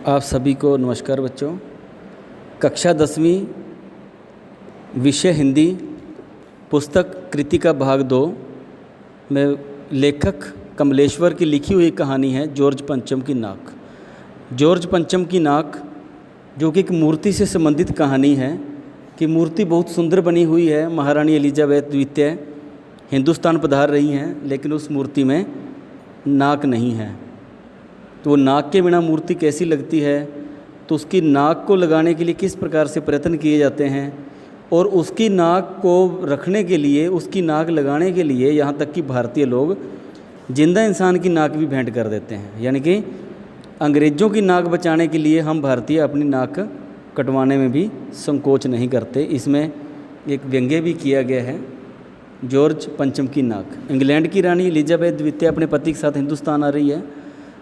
आप सभी को नमस्कार बच्चों। कक्षा 10वीं विषय हिंदी पुस्तक कृति का भाग 2 में लेखक कमलेश्वर की लिखी हुई कहानी है जॉर्ज पंचम की नाक। जॉर्ज पंचम की नाक जो कि एक मूर्ति से संबंधित कहानी है कि मूर्ति बहुत सुंदर बनी हुई है। महारानी एलिजाबेथ द्वितीय हिंदुस्तान पधार रही हैं, लेकिन उस मूर्ति में नाक नहीं है। तो वो नाक के बिना मूर्ति कैसी लगती है, तो उसकी नाक को लगाने के लिए किस प्रकार से प्रयत्न किए जाते हैं और उसकी नाक को रखने के लिए, उसकी नाक लगाने के लिए यहाँ तक कि भारतीय लोग जिंदा इंसान की नाक भी भेंट कर देते हैं। यानी कि अंग्रेज़ों की नाक बचाने के लिए हम भारतीय अपनी नाक कटवाने में भी संकोच नहीं करते। इसमें एक व्यंग्य भी किया गया है, जॉर्ज पंचम की नाक। इंग्लैंड की रानी एलिजाबेथ द्वितीय अपने पति के साथ हिंदुस्तान आ रही है।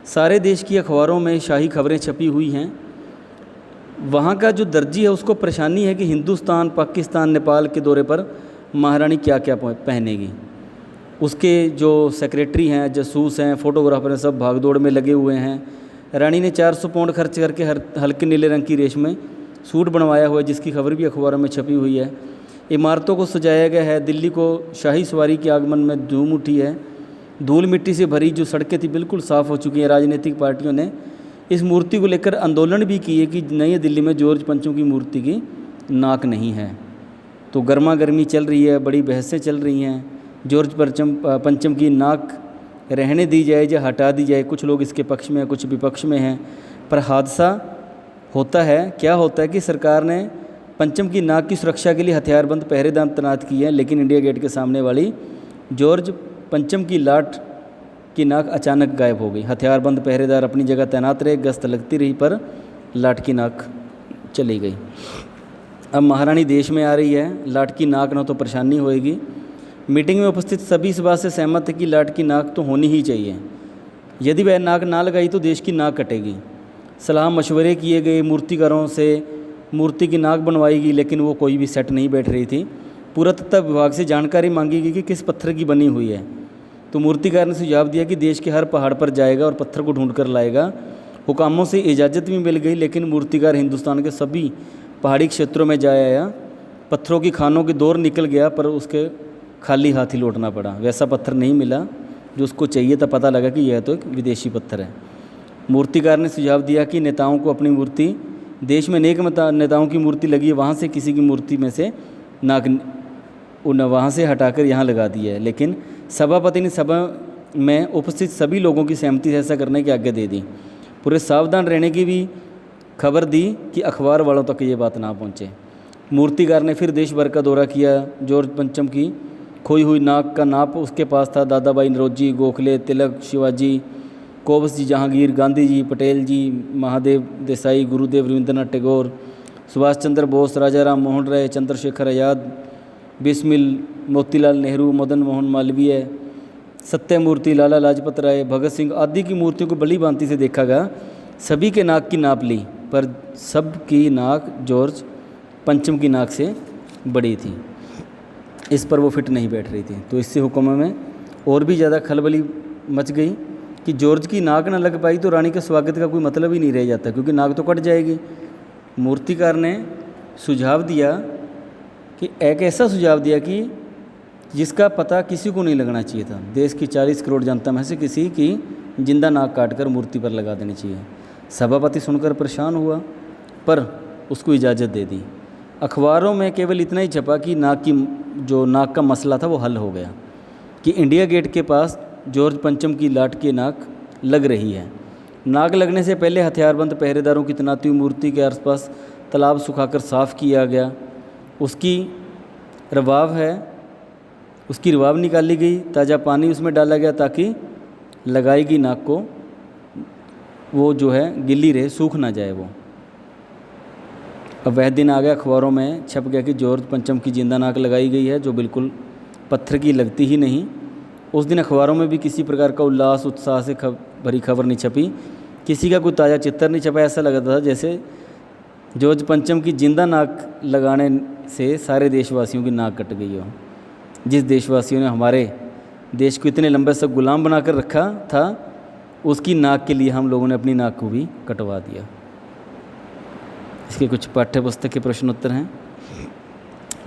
सारे देश की अखबारों में शाही खबरें छपी हुई हैं। वहाँ का जो दर्जी है उसको परेशानी है कि हिंदुस्तान, पाकिस्तान, नेपाल के दौरे पर महारानी क्या क्या पहनेगी। उसके जो सेक्रेटरी हैं, जासूस हैं, फोटोग्राफर हैं, सब भागदौड़ में लगे हुए हैं। रानी ने 400 पाउंड खर्च करके हल्के नीले रंग की रेशम में सूट बनवाया हुआ है, जिसकी खबर भी अखबारों में छपी हुई है। इमारतों को सजाया गया है। दिल्ली को शाही सवारी के आगमन में धूम उठी है। धूल मिट्टी से भरी जो सड़कें थी बिल्कुल साफ़ हो चुकी हैं। राजनीतिक पार्टियों ने इस मूर्ति को लेकर आंदोलन भी किए कि नई दिल्ली में जॉर्ज पंचम की मूर्ति की नाक नहीं है। तो गर्मा गर्मी चल रही है, बड़ी बहसें चल रही हैं। जॉर्ज पंचम की नाक रहने दी जाए या हटा दी जाए। कुछ लोग इसके पक्ष में हैं, कुछ विपक्ष में हैं। पर हादसा होता है, क्या होता है कि सरकार ने पंचम की नाक की सुरक्षा के लिए हथियारबंद पहरेदार तैनात किए हैं, लेकिन इंडिया गेट के सामने वाली जॉर्ज पंचम की लाट की नाक अचानक गायब हो गई। हथियारबंद पहरेदार अपनी जगह तैनात रहे, गश्त लगती रही, पर लाट की नाक चली गई। अब महारानी देश में आ रही है, लाट की नाक ना तो परेशानी होएगी। मीटिंग में उपस्थित सभी इस बात से सहमत है कि लाट की नाक तो होनी ही चाहिए। यदि वह नाक ना लगाई तो देश की नाक कटेगी। सलाह मशवरे किए गए, मूर्तिकारों से मूर्ति की नाक बनवाई गई, लेकिन वो कोई भी सेट नहीं बैठ रही थी। पुरातत्व विभाग से जानकारी मांगी गई कि किस पत्थर की बनी हुई है। तो मूर्तिकार ने सुझाव दिया कि देश के हर पहाड़ पर जाएगा और पत्थर को ढूंढ कर लाएगा। हुकामों से इजाज़त भी मिल गई, लेकिन मूर्तिकार हिंदुस्तान के सभी पहाड़ी क्षेत्रों में जाया आया। पत्थरों की खानों की दौर निकल गया, पर उसके खाली हाथ ही लौटना पड़ा। वैसा पत्थर नहीं मिला जो उसको चाहिए था। पता लगा कि यह तो एक विदेशी पत्थर है। मूर्तिकार ने सुझाव दिया कि नेताओं को अपनी मूर्ति, देश में अनेक नेताओं की मूर्ति लगी है, वहाँ से किसी की मूर्ति में से नाक वहाँ से हटाकर यहाँ लगा दी है। लेकिन सभापति ने सभा में उपस्थित सभी लोगों की सहमति से ऐसा करने की आज्ञा दे दी। पूरे सावधान रहने की भी खबर दी कि अखबार वालों तक ये बात ना पहुँचे। मूर्तिकार ने फिर देश भर का दौरा किया। जॉर्ज पंचम की खोई हुई नाक का नाप उसके पास था। दादा भाई नौरोजी, गोखले, तिलक, शिवाजी, कोबस जी, जहांगीर, गांधी जी, पटेल जी, महादेव देसाई, गुरुदेव रविंद्रनाथ टैगोर, सुभाष चंद्र बोस, राजा राम मोहन राय, चंद्रशेखर आज़ाद, बिस्मिल, मोतीलाल नेहरू, मदन मोहन मालवीय, सत्यमूर्ति, लाला लाजपत राय, भगत सिंह आदि की मूर्तियों को बड़ी भांति से देखा गया। सभी के नाक की नाप ली, पर सब की नाक जॉर्ज पंचम की नाक से बड़ी थी। इस पर वो फिट नहीं बैठ रही थी। तो इससे हुक्म में और भी ज़्यादा खलबली मच गई कि जॉर्ज की नाक ना लग पाई तो रानी के स्वागत का कोई मतलब ही नहीं रह जाता, क्योंकि नाक तो कट जाएगी। मूर्तिकार ने सुझाव दिया कि एक ऐसा सुझाव दिया कि जिसका पता किसी को नहीं लगना चाहिए था। देश की 40 करोड़ जनता में से किसी की जिंदा नाक काटकर मूर्ति पर लगा देनी चाहिए। सभापति सुनकर परेशान हुआ, पर उसको इजाज़त दे दी। अखबारों में केवल इतना ही छपा कि नाक का मसला था वो हल हो गया, कि इंडिया गेट के पास जॉर्ज पंचम की लाट की नाक लग रही है। नाक लगने से पहले हथियारबंद पहरेदारों की तैनाती मूर्ति के आसपास तालाब सुखाकर साफ़ किया गया। उसकी रवाब निकाली गई, ताज़ा पानी उसमें डाला गया ताकि लगाई गई नाक को वो जो है गिल्ली रहे, सूख ना जाए वो। अब वह दिन आ गया, अखबारों में छप गया कि जॉर्ज पंचम की जिंदा नाक लगाई गई है, जो बिल्कुल पत्थर की लगती ही नहीं। उस दिन अखबारों में भी किसी प्रकार का उल्लास उत्साह से भरी खबर नहीं छपी। किसी का कोई ताज़ा चित्र नहीं छपा। ऐसा लगता था जैसे जॉर्ज पंचम की जिंदा नाक लगाने से सारे देशवासियों की नाक कट गई हो। जिस देशवासियों ने हमारे देश को इतने लंबे से गुलाम बनाकर रखा था, उसकी नाक के लिए हम लोगों ने अपनी नाक को भी कटवा दिया। इसके कुछ पाठ्य पुस्तक के प्रश्न उत्तर हैं।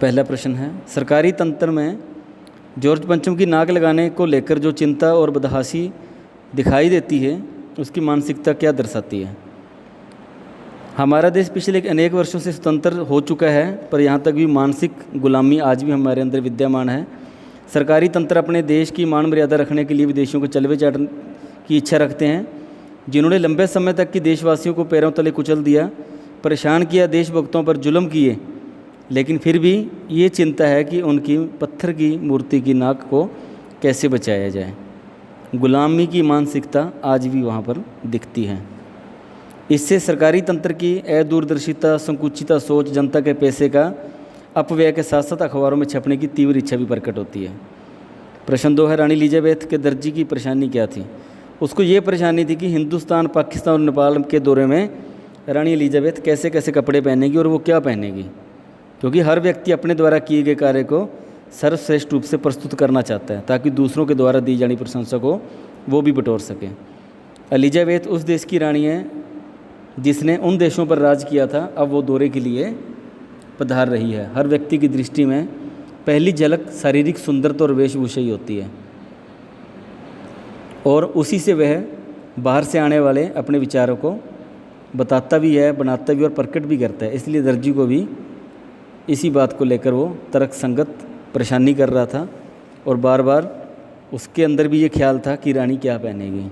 पहला प्रश्न है, सरकारी तंत्र में जॉर्ज पंचम की नाक लगाने को लेकर जो चिंता और बदहासी दिखाई देती है उसकी मानसिकता क्या दर्शाती है? हमारा देश पिछले अनेक वर्षों से स्वतंत्र हो चुका है, पर यहाँ तक भी मानसिक गुलामी आज भी हमारे अंदर विद्यमान है। सरकारी तंत्र अपने देश की मान मर्यादा रखने के लिए विदेशियों को चलवे चाटने की इच्छा रखते हैं, जिन्होंने लंबे समय तक की देशवासियों को पैरों तले कुचल दिया, परेशान किया, देशभक्तों पर जुल्म किए, लेकिन फिर भी ये चिंता है कि उनकी पत्थर की मूर्ति की नाक को कैसे बचाया जाए। गुलामी की मानसिकता आज भी वहाँ पर दिखती है। इससे सरकारी तंत्र की अदूरदर्शिता, संकुचित सोच, जनता के पैसे का अपव्यय के साथ साथ अखबारों में छपने की तीव्र इच्छा भी प्रकट होती है। प्रश्न 2 है, रानी एलिजाबेथ के दर्जी की परेशानी क्या थी? उसको ये परेशानी थी कि हिंदुस्तान, पाकिस्तान और नेपाल के दौरे में रानी एलिजाबेथ कैसे कैसे कपड़े पहनेगी और वो क्या पहनेगी, क्योंकि हर व्यक्ति अपने द्वारा किए गए कार्य को सर्वश्रेष्ठ रूप से प्रस्तुत करना चाहता है ताकि दूसरों के द्वारा दी जानी प्रशंसा को वो भी बटोर सके। एलिजाबेथ उस देश की रानी है जिसने उन देशों पर राज किया था, अब वो दौरे के लिए पधार रही है। हर व्यक्ति की दृष्टि में पहली झलक शारीरिक सुंदरता और वेशभूषा ही होती है, और उसी से वह बाहर से आने वाले अपने विचारों को बताता भी है, बनाता भी और प्रकट भी करता है। इसलिए दर्जी को भी इसी बात को लेकर वो तर्क संगत परेशानी कर रहा था, और बार बार उसके अंदर भी ये ख्याल था कि रानी क्या पहनेगी।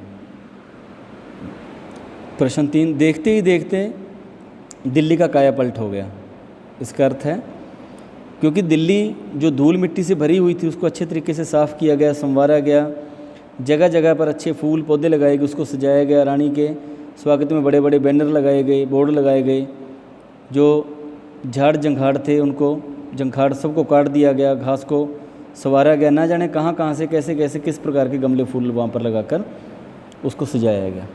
प्रश्न 3, देखते ही देखते दिल्ली का कायापलट हो गया। इसका अर्थ है क्योंकि दिल्ली जो धूल मिट्टी से भरी हुई थी उसको अच्छे तरीके से साफ़ किया गया, संवारा गया, जगह जगह पर अच्छे फूल पौधे लगाए गए, उसको सजाया गया, रानी के स्वागत में बड़े बड़े बैनर लगाए गए, बोर्ड लगाए गए, जो झाड़ जंखाड़ थे उनको जंखाड़ सबको काट दिया गया, घास को संवारा गया, ना जाने कहाँ कहाँ से कैसे कैसे किस प्रकार के गमले फूल वहाँ पर लगाकर उसको सजाया गया।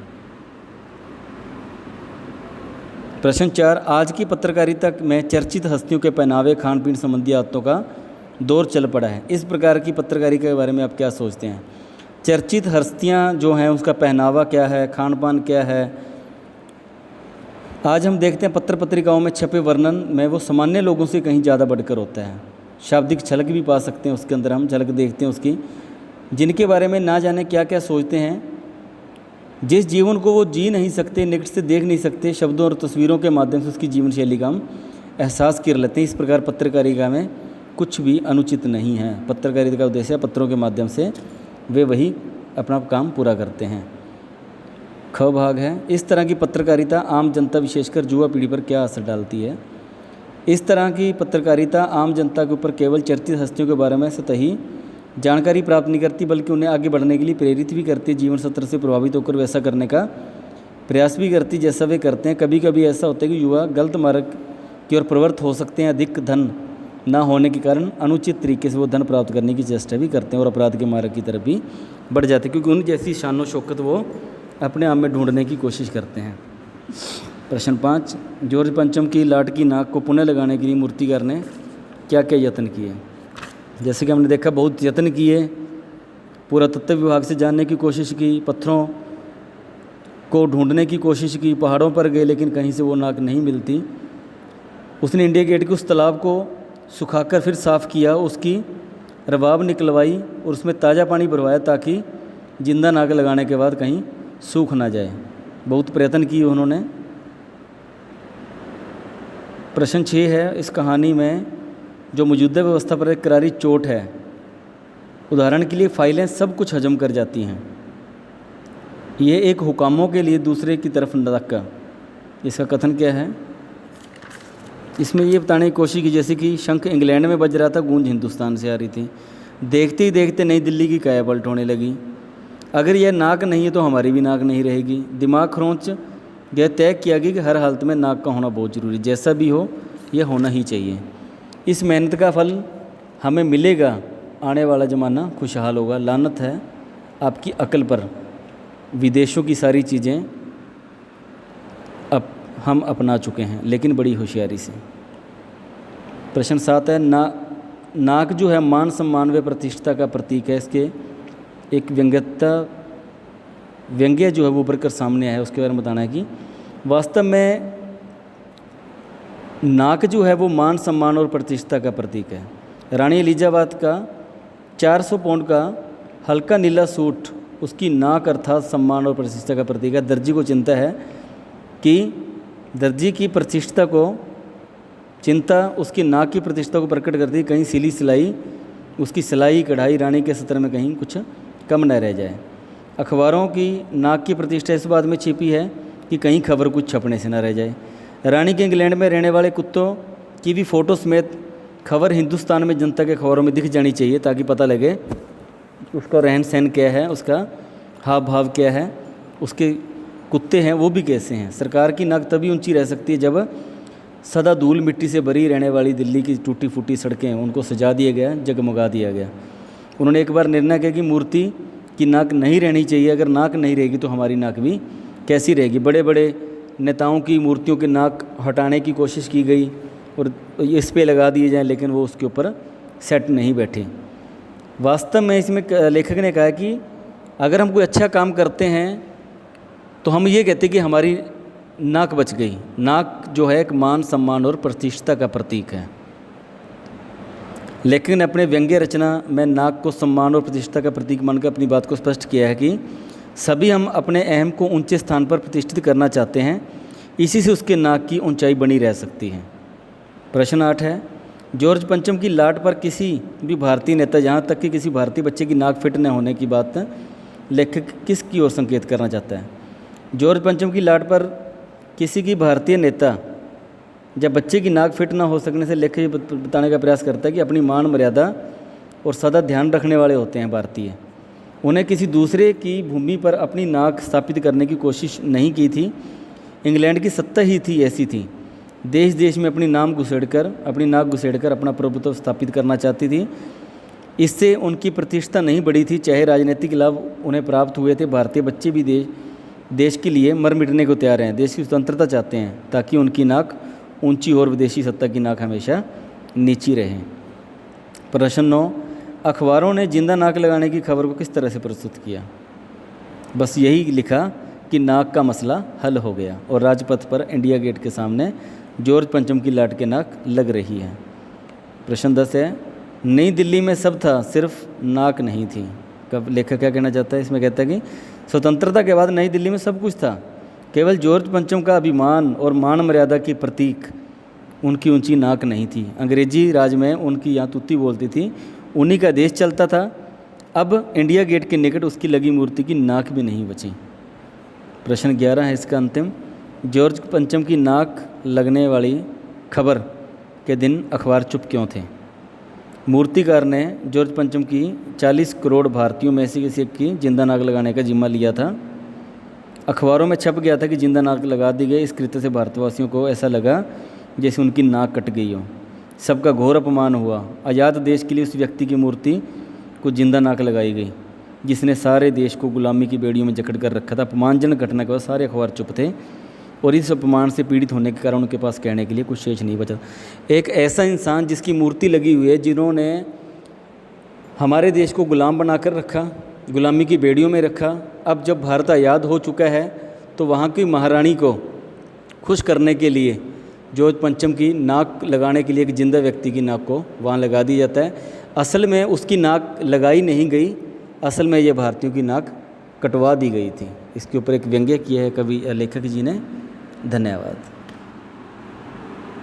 प्रश्न 4, आज की पत्रकारिता में चर्चित हस्तियों के पहनावे, खान पीन संबंधी आदतों का दौर चल पड़ा है। इस प्रकार की पत्रकारिता के बारे में आप क्या सोचते हैं? चर्चित हस्तियां जो हैं उसका पहनावा क्या है, खान पान क्या है? आज हम देखते हैं पत्र पत्रिकाओं में छपे वर्णन में वो सामान्य लोगों से कहीं ज़्यादा बढ़कर होता है। शाब्दिक झलक भी पा सकते हैं उसके अंदर, हम झलक देखते हैं उसकी, जिनके बारे में ना जाने क्या क्या सोचते हैं, जिस जीवन को वो जी नहीं सकते, निकट से देख नहीं सकते, शब्दों और तस्वीरों के माध्यम से उसकी जीवन शैली का हम एहसास कर लेते हैं। इस प्रकार पत्रकारिता में कुछ भी अनुचित नहीं है। पत्रकारिता का उद्देश्य पत्रों के माध्यम से वे वही अपना काम पूरा करते हैं। ख भाग है, इस तरह की पत्रकारिता आम जनता विशेषकर युवा पीढ़ी पर क्या असर डालती है? इस तरह की पत्रकारिता आम जनता के ऊपर केवल चर्चित हस्तियों के बारे में सतही जानकारी प्राप्त नहीं करती, बल्कि उन्हें आगे बढ़ने के लिए प्रेरित भी करती है, जीवन सत्र से प्रभावित होकर वैसा करने का प्रयास भी करती जैसा वे करते हैं। कभी कभी ऐसा होता है कि युवा गलत मार्ग की ओर प्रवृत्त हो सकते हैं। अधिक धन ना होने के कारण अनुचित तरीके से वो धन प्राप्त करने की चेष्टा भी करते हैं और अपराध के मार्ग की तरफ भी बढ़ जाते हैं, क्योंकि उन जैसी शानो शौकत वो अपने आप में ढूंढने की कोशिश करते हैं। प्रश्न 5, जॉर्ज पंचम की लाट की नाक को पुनः लगाने के लिए मूर्तिकार ने क्या क्या यत्न किए? जैसे कि हमने देखा बहुत यत्न किए, पुरातत्व विभाग से जानने की कोशिश की, पत्थरों को ढूंढने की कोशिश की, पहाड़ों पर गए लेकिन कहीं से वो नाक नहीं मिलती। उसने इंडिया गेट के उस तालाब को सुखाकर फिर साफ़ किया, उसकी रबाब निकलवाई और उसमें ताज़ा पानी भरवाया ताकि जिंदा नाक लगाने के बाद कहीं सूख ना जाए। बहुत प्रयत्न किए उन्होंने। प्रश्न 6 है, इस कहानी में जो मौजूदा व्यवस्था पर एक करारी चोट है। उदाहरण के लिए फाइलें सब कुछ हजम कर जाती हैं, ये एक हुकामों के लिए दूसरे की तरफ धक्का। इसका कथन क्या है? इसमें ये बताने की कोशिश की जैसे कि शंख इंग्लैंड में बज रहा था, गूंज हिंदुस्तान से आ रही थी। देखते ही देखते नई दिल्ली की काया पलट होने लगी। अगर यह नाक नहीं है तो हमारी भी नाक नहीं रहेगी। दिमाग खरोंच यह तय किया गया कि हर हालत में नाक का होना बहुत ज़रूरी, जैसा भी हो यह होना ही चाहिए। इस मेहनत का फल हमें मिलेगा, आने वाला ज़माना खुशहाल होगा। लानत है आपकी अकल पर, विदेशों की सारी चीज़ें अब हम अपना चुके हैं लेकिन बड़ी होशियारी से। प्रश्न 7 है, नाक जो है मान सम्मान व प्रतिष्ठा का प्रतीक है। इसके एक व्यंग्य जो है वो उभर कर सामने आया है, उसके बारे में बताना है कि वास्तव में नाक जो है वो मान सम्मान और प्रतिष्ठा का प्रतीक है। रानी एलिजाबेथ का 400 पाउंड का हल्का नीला सूट उसकी नाक अर्थात सम्मान और प्रतिष्ठा का प्रतीक है। दर्जी को चिंता है कि दर्जी की प्रतिष्ठा को चिंता उसकी नाक की प्रतिष्ठा को प्रकट करती है, कहीं सिली सिलाई उसकी सिलाई कढ़ाई रानी के सत्र में कहीं कुछ कम न रह जाए। अखबारों की नाक की प्रतिष्ठा इस बात में छिपी है कि कहीं खबर कुछ छपने से न रह जाए। रानी के इंग्लैंड में रहने वाले कुत्तों की भी फ़ोटो समेत खबर हिंदुस्तान में जनता के अखबारों में दिख जानी चाहिए, ताकि पता लगे उसका रहन सहन क्या है, उसका हाव भाव क्या है, उसके कुत्ते हैं वो भी कैसे हैं। सरकार की नाक तभी ऊंची रह सकती है जब सदा धूल मिट्टी से भरी रहने वाली दिल्ली की टूटी फूटी सड़कें उनको सजा दिया गया, जगमगा दिया गया। उन्होंने एक बार निर्णय किया कि मूर्ति की नाक नहीं रहनी चाहिए। अगर नाक नहीं रहेगी तो हमारी नाक भी कैसी रहेगी। बड़े बड़े नेताओं की मूर्तियों की नाक हटाने की कोशिश की गई और इस पे लगा दिए जाएं, लेकिन वो उसके ऊपर सेट नहीं बैठे। वास्तव में इसमें लेखक ने कहा कि अगर हम कोई अच्छा काम करते हैं तो हम ये कहते हैं कि हमारी नाक बच गई। नाक जो है एक मान सम्मान और प्रतिष्ठा का प्रतीक है। लेखक ने अपने व्यंग्य रचना में नाक को सम्मान और प्रतिष्ठा का प्रतीक मानकर अपनी बात को स्पष्ट किया है कि सभी हम अपने अहम को ऊंचे स्थान पर प्रतिष्ठित करना चाहते हैं, इसी से उसके नाक की ऊंचाई बनी रह सकती है। प्रश्न 8 है, जॉर्ज पंचम की लाट पर किसी भी भारतीय नेता, यहाँ तक कि किसी भारतीय बच्चे की नाक फिट न होने की बात लेखक किसकी ओर संकेत करना चाहता है। जॉर्ज पंचम की लाट पर किसी की भारतीय नेता जब बच्चे की नाक फिट ना हो सकने से लेखक ये बताने का प्रयास करता है कि अपनी मान मर्यादा और सदा ध्यान रखने वाले होते हैं भारतीय। उन्हें किसी दूसरे की भूमि पर अपनी नाक स्थापित करने की कोशिश नहीं की थी। इंग्लैंड की सत्ता ही थी ऐसी थी, देश देश में अपनी नाक घुसेड़कर अपना प्रभुत्व स्थापित करना चाहती थी। इससे उनकी प्रतिष्ठा नहीं बढ़ी थी, चाहे राजनीतिक लाभ उन्हें प्राप्त हुए थे। भारतीय बच्चे भी देश के लिए मर मिटने को तैयार हैं, देश की स्वतंत्रता चाहते हैं ताकि उनकी नाक ऊंची और विदेशी सत्ता की नाक हमेशा नीची रहे। प्रश्न 9, अखबारों ने जिंदा नाक लगाने की खबर को किस तरह से प्रस्तुत किया। बस यही लिखा कि नाक का मसला हल हो गया और राजपथ पर इंडिया गेट के सामने जॉर्ज पंचम की लाट के नाक लग रही है। प्रश्न 10 है, नई दिल्ली में सब था सिर्फ नाक नहीं थी। कब लेखक क्या कहना चाहता है इसमें, कहता है कि स्वतंत्रता के बाद नई दिल्ली में सब कुछ था, केवल जॉर्ज पंचम का अभिमान और मान मर्यादा की प्रतीक उनकी ऊंची नाक नहीं थी। अंग्रेजी राज में उनकी यहाँ तुत्ती बोलती थी, उन्हीं का देश चलता था। अब इंडिया गेट के निकट उसकी लगी मूर्ति की नाक भी नहीं बची। प्रश्न 11 है इसका अंतिम, जॉर्ज पंचम की नाक लगने वाली खबर के दिन अखबार चुप क्यों थे। मूर्तिकार ने जॉर्ज पंचम की 40 करोड़ भारतीयों में से किसी एक की जिंदा नाक लगाने का जिम्मा लिया था। अखबारों में छप गया था कि जिंदा नाक लगा दी गई। इस कृत्य से भारतवासियों को ऐसा लगा जैसे उनकी नाक कट गई हो। सबका घोर अपमान हुआ। आज़ाद देश के लिए उस व्यक्ति की मूर्ति को जिंदा नाक लगाई गई जिसने सारे देश को गुलामी की बेड़ियों में जकड़ कर रखा था। अपमानजनक घटना के बाद सारे अखबार चुप थे और इस अपमान से पीड़ित होने के कारण उनके पास कहने के लिए कुछ शेष नहीं बचा। एक ऐसा इंसान जिसकी मूर्ति लगी हुई है, जिन्होंने हमारे देश को गुलाम बनाकर रखा, गुलामी की बेड़ियों में रखा, अब जब भारत आज़ाद हो चुका है तो वहाँ की महारानी को खुश करने के लिए जॉर्ज पंचम की नाक लगाने के लिए एक जिंदा व्यक्ति की नाक को वहाँ लगा दिया जाता है। असल में उसकी नाक लगाई नहीं गई, असल में ये भारतीयों की नाक कटवा दी गई थी। इसके ऊपर एक व्यंग्य किया है कवि लेखक जी ने। धन्यवाद।